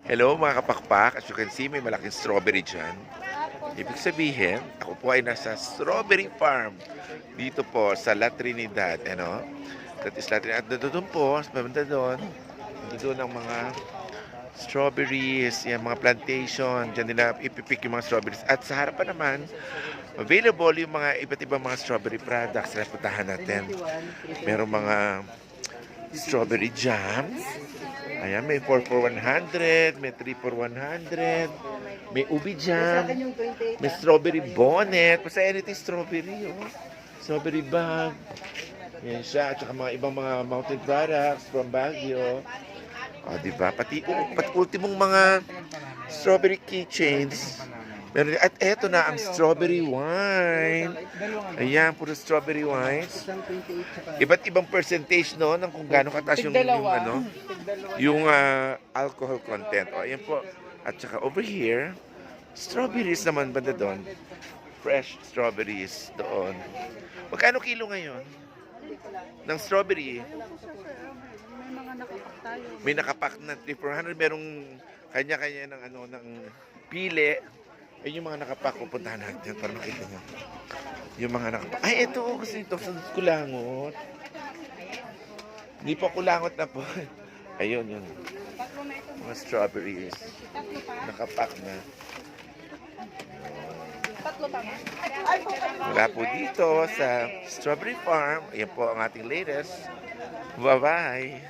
Hello mga kapakpak, as you can see may malaking strawberry dyan. Ibig sabihin, ako po ay nasa strawberry farm dito po sa La Trinidad. Ano? That is La Trinidad. At doon po, sa banda doon, doon ang mga strawberries, yung mga plantation. Diyan nila ipipik yung mga strawberries. At sa harapan naman, available yung mga iba't ibang mga strawberry products na puntahan natin. Merong mga strawberry jams. Ayan, may 4 for 100, may 3 for 100, may ubi jam, may strawberry bonnet, basta anything strawberry, oh. Strawberry bag. Yan siya, at saka mga ibang mga mountain products from Baguio. O, diba? Pati ultimong mga strawberry keychains. Meron, at eto na ang strawberry wine. Ayan, puro strawberry wines. Iba't ibang percentage no ng kung gaano kataas yung alcohol content. O, ayan po. At saka over here, strawberries naman banda doon. Fresh strawberries doon. Magkano kilo ngayon? Ng strawberry? May mga nakapak tayo. May nakapak na 3,400. Merong kanya-kanya ng pili. Ayun yung mga nakapak, pupuntahan natin para makita nyo. Yung mga nakapak. Ay, ito, kasi ito, kulangot. Hindi pa kulangot na po. Ayun, yun. Mga strawberries. Nakapak na. Wala po dito sa Strawberry Farm. Ayan po ang ating latest. Bye-bye.